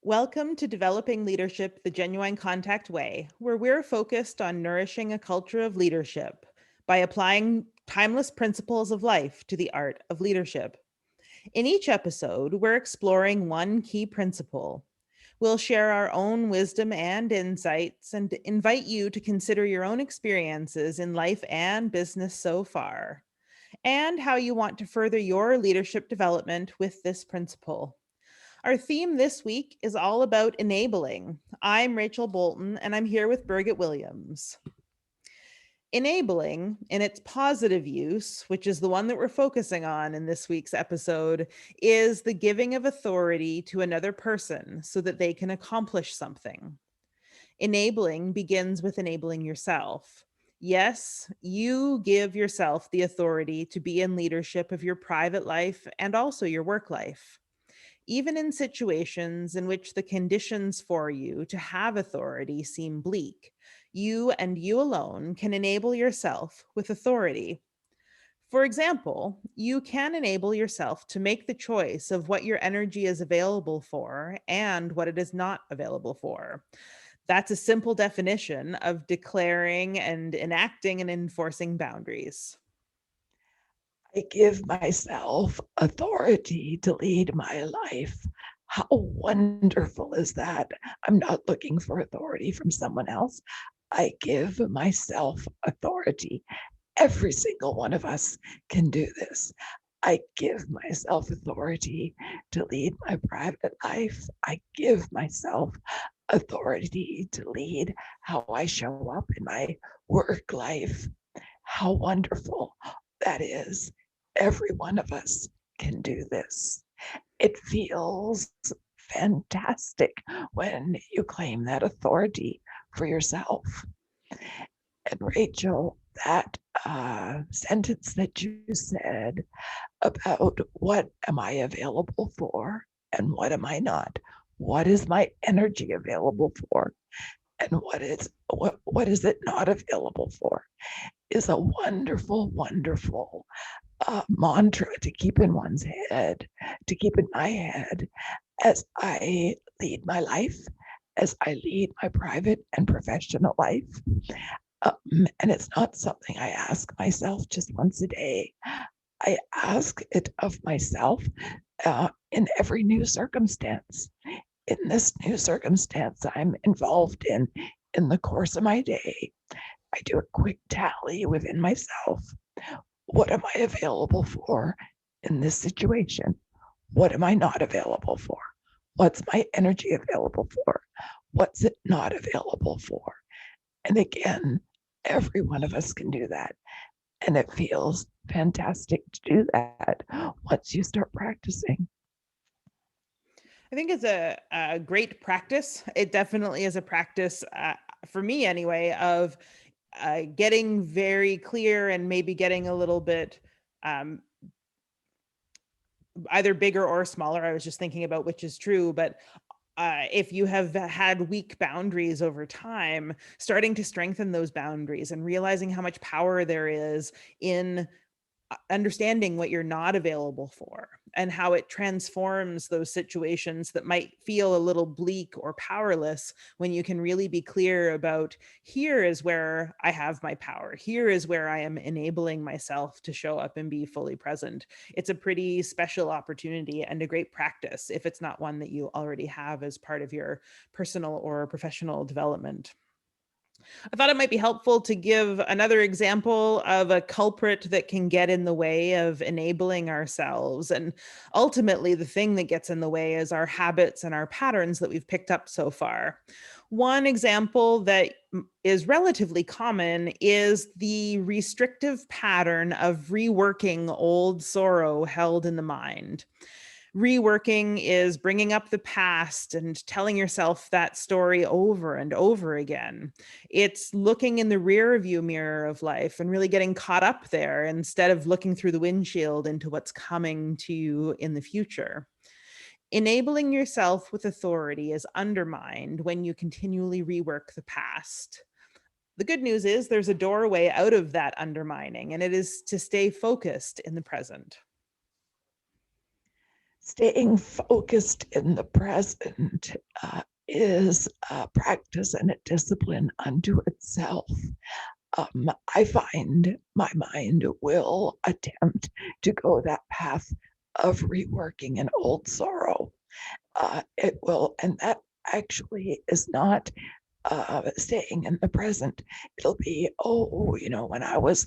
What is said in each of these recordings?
Welcome to Developing Leadership the Genuine Contact Way, where we're focused on nourishing a culture of leadership by applying timeless principles of life to the art of leadership. In each episode, we're exploring one key principle. We'll share our own wisdom and insights and invite you to consider your own experiences in life and business so far, and how you want to further your leadership development with this principle. Our theme this week is all about enabling. I'm Rachel Bolton, and I'm here with Birgit Williams. Enabling, in its positive use, which is the one that we're focusing on in this week's episode, is the giving of authority to another person so that they can accomplish something. Enabling begins with enabling yourself. Yes, you give yourself the authority to be in leadership of your private life and also your work life. Even in situations in which the conditions for you to have authority seem bleak, you and you alone can enable yourself with authority. For example, you can enable yourself to make the choice of what your energy is available for and what it is not available for. That's a simple definition of declaring and enacting and enforcing boundaries. I give myself authority to lead my life. How wonderful is that? I'm not looking for authority from someone else. I give myself authority. Every single one of us can do this. I give myself authority to lead my private life. I give myself authority to lead how I show up in my work life. How wonderful that is. Every one of us can do this. It feels fantastic when you claim that authority for yourself. And Rachel, that sentence that you said about what am I available for and what am I not? What is my energy available for? And what is it not available for? Is a wonderful, wonderful mantra to keep in one's head, to keep in my head as I lead my life, as I lead my private and professional life. And it's not something I ask myself just once a day. I ask it of myself in every new circumstance. In this new circumstance I'm involved in the course of my day, I do a quick tally within myself. What am I available for in this situation? What am I not available for? What's my energy available for? What's it not available for? And again, every one of us can do that. And it feels fantastic to do that once you start practicing. I think it's a great practice. It definitely is a practice, for me anyway, of getting very clear and maybe getting a little bit um, either bigger or smaller. I was just thinking about which is true, but if you have had weak boundaries over time, starting to strengthen those boundaries and realizing how much power there is in understanding what you're not available for and how it transforms those situations that might feel a little bleak or powerless when you can really be clear about, here is where I have my power, here is where I am enabling myself to show up and be fully present. It's a pretty special opportunity and a great practice if it's not one that you already have as part of your personal or professional development. I thought it might be helpful to give another example of a culprit that can get in the way of enabling ourselves. And ultimately, the thing that gets in the way is our habits and our patterns that we've picked up so far. One example that is relatively common is the restrictive pattern of reworking old sorrow held in the mind. Reworking is bringing up the past and telling yourself that story over and over again. It's looking in the rear view mirror of life and really getting caught up there instead of looking through the windshield into what's coming to you in the future. Enabling yourself with authority is undermined when you continually rework the past. The good news is there's a doorway out of that undermining, and it is to stay focused in the present. Staying focused in the present is a practice and a discipline unto itself. I find my mind will attempt to go that path of reworking an old sorrow. It will, and that actually is not staying in the present. It'll be, oh, when I was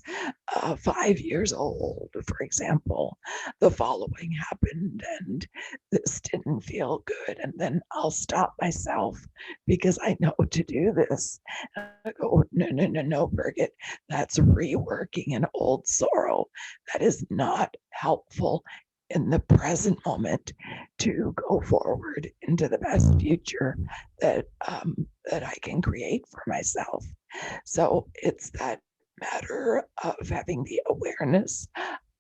5 years old, for example, the following happened and this didn't feel good. And then I'll stop myself because I know to do this. I go, no, no, no, no, Birgit, that's reworking an old sorrow. That is not helpful in the present moment to go forward into the best future that I can create for myself. So it's that matter of having the awareness,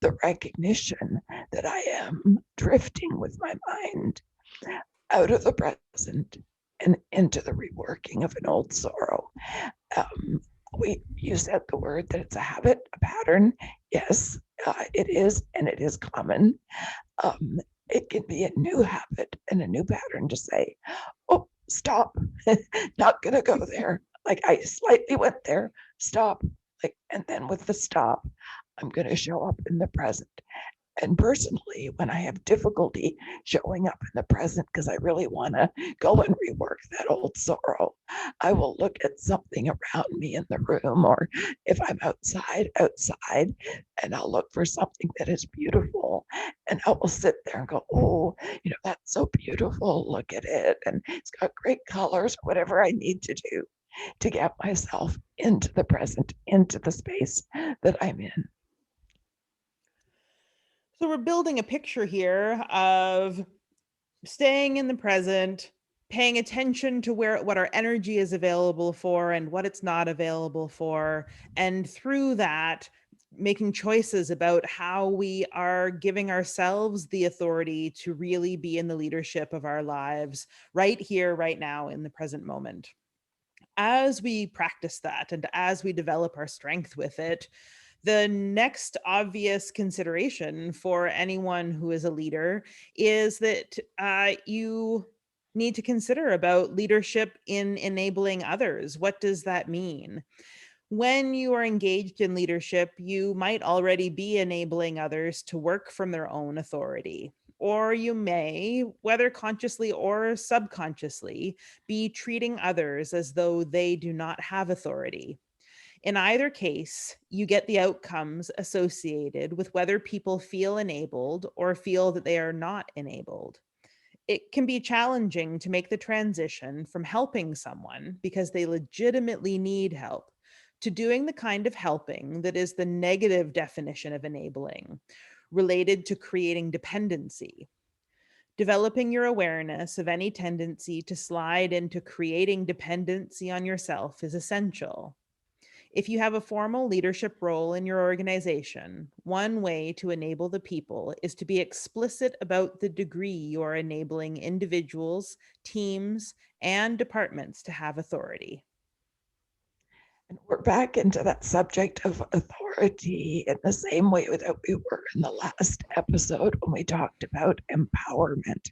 the recognition that I am drifting with my mind out of the present and into the reworking of an old sorrow. Um, you said the word that it's a habit, a pattern. Yes, it is, and it is common. Um, it can be a new habit and a new pattern to say, oh, stop, not gonna go there. Like I slightly went there, stop. Like, and then with the stop, I'm gonna show up in the present. And personally, when I have difficulty showing up in the present because I really want to go and rework that old sorrow, I will look at something around me in the room, or if I'm outside, and I'll look for something that is beautiful. And I will sit there and go, oh, that's so beautiful. Look at it. And it's got great colors, whatever I need to do to get myself into the present, into the space that I'm in. So we're building a picture here of staying in the present, paying attention to what our energy is available for and what it's not available for, and through that making choices about how we are giving ourselves the authority to really be in the leadership of our lives right here, right now, in the present moment. As we practice that and as we develop our strength with it, the next obvious consideration for anyone who is a leader is that you need to consider about leadership in enabling others. What does that mean? When you are engaged in leadership, you might already be enabling others to work from their own authority. Or you may, whether consciously or subconsciously, be treating others as though they do not have authority. In either case, you get the outcomes associated with whether people feel enabled or feel that they are not enabled. It can be challenging to make the transition from helping someone because they legitimately need help to doing the kind of helping that is the negative definition of enabling, related to creating dependency. Developing your awareness of any tendency to slide into creating dependency on yourself is essential. If you have a formal leadership role in your organization, one way to enable the people is to be explicit about the degree you are enabling individuals, teams, and departments to have authority. And we're back into that subject of authority in the same way that we were in the last episode when we talked about empowerment.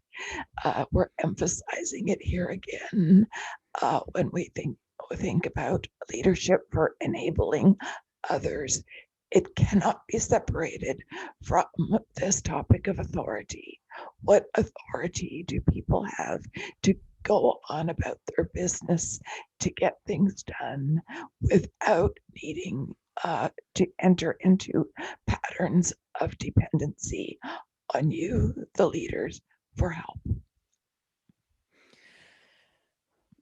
We're emphasizing it here again when we think about leadership for enabling others. It cannot be separated from this topic of authority. What authority do people have to go on about their business, to get things done without needing to enter into patterns of dependency on you, the leaders, for help?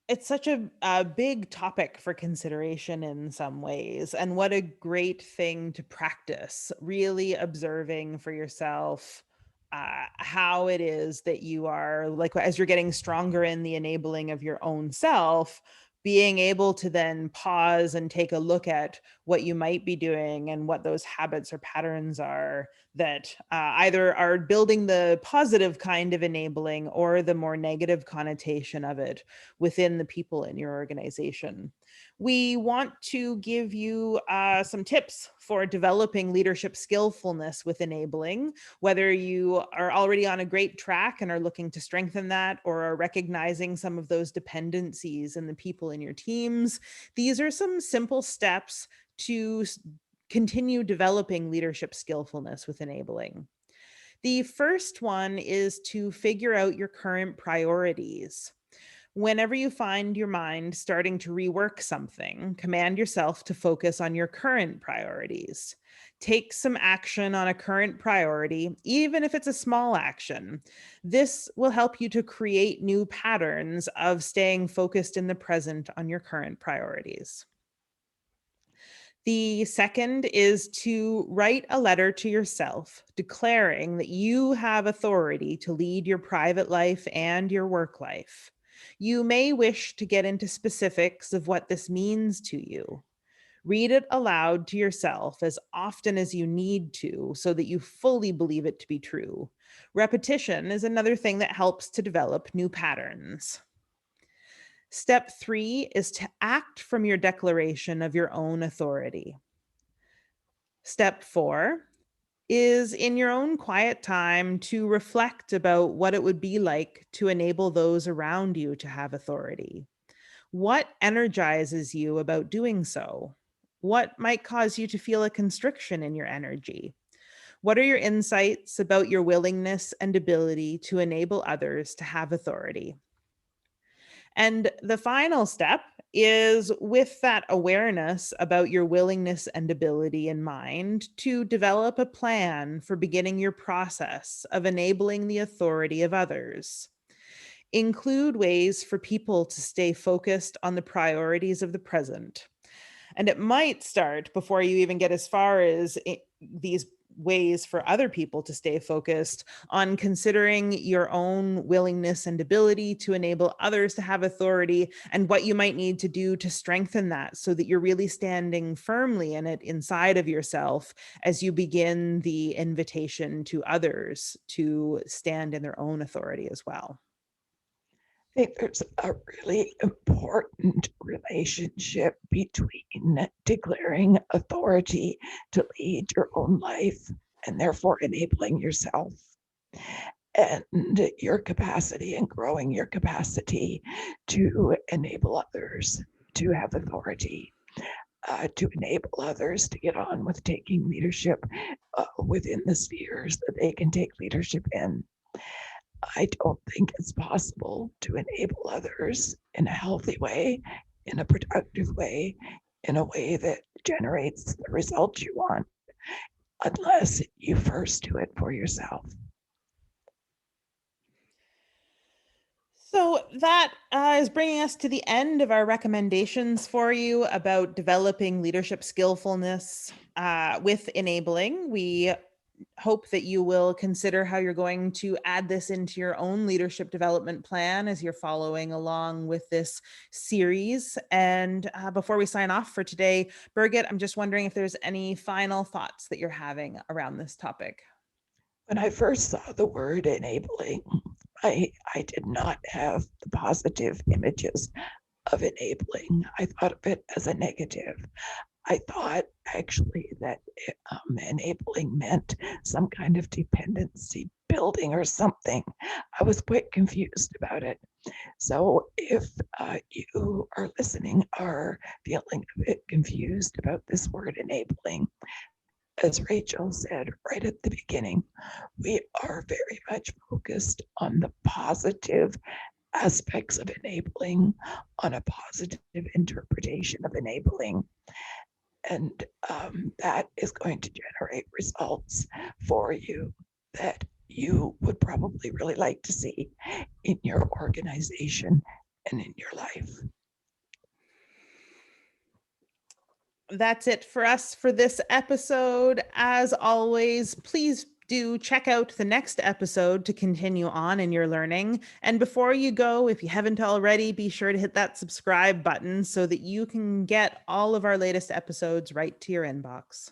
It's such a big topic for consideration in some ways. And what a great thing to practice, really observing for yourself how it is that you are, like, as you're getting stronger in the enabling of your own self, being able to then pause and take a look at what you might be doing and what those habits or patterns are that either are building the positive kind of enabling or the more negative connotation of it within the people in your organization. We want to give you some tips for developing leadership skillfulness with enabling, whether you are already on a great track and are looking to strengthen that, or are recognizing some of those dependencies in the people in your teams. These are some simple steps to continue developing leadership skillfulness with enabling. The first one is to figure out your current priorities. Whenever you find your mind starting to rework something, command yourself to focus on your current priorities. Take some action on a current priority, even if it's a small action. This will help you to create new patterns of staying focused in the present on your current priorities. The second is to write a letter to yourself declaring that you have authority to lead your private life and your work life. You may wish to get into specifics of what this means to you. Read it aloud to yourself as often as you need to so that you fully believe it to be true. Repetition is another thing that helps to develop new patterns. Step 3 is to act from your declaration of your own authority. Step 4 is in your own quiet time to reflect about what it would be like to enable those around you to have authority. What energizes you about doing so? What might cause you to feel a constriction in your energy? What are your insights about your willingness and ability to enable others to have authority? And the final step is, with that awareness about your willingness and ability in mind, to develop a plan for beginning your process of enabling the authority of others. Include ways for people to stay focused on the priorities of the present. And it might start before you even get as far as these ways for other people to stay focused on considering your own willingness and ability to enable others to have authority, and what you might need to do to strengthen that so that you're really standing firmly in it inside of yourself as you begin the invitation to others to stand in their own authority as well. I think there's a really important relationship between declaring authority to lead your own life and therefore enabling yourself, and your capacity and growing your capacity to enable others to have authority, to enable others to get on with taking leadership within the spheres that they can take leadership in. I don't think it's possible to enable others in a healthy way, in a productive way, in a way that generates the results you want, unless you first do it for yourself. So that is bringing us to the end of our recommendations for you about developing leadership skillfulness with enabling. We hope that you will consider how you're going to add this into your own leadership development plan as you're following along with this series. And before we sign off for today, Birgit, I'm just wondering if there's any final thoughts that you're having around this topic. When I first saw the word enabling, I did not have the positive images of enabling. I thought of it as a negative. I thought actually that enabling meant some kind of dependency building or something. I was quite confused about it. So if you are listening are feeling a bit confused about this word enabling, as Rachel said right at the beginning, we are very much focused on the positive aspects of enabling, on a positive interpretation of enabling. And that is going to generate results for you that you would probably really like to see in your organization and in your life. That's it for us for this episode. As always, please do check out the next episode to continue on in your learning. And before you go, if you haven't already, be sure to hit that subscribe button so that you can get all of our latest episodes right to your inbox.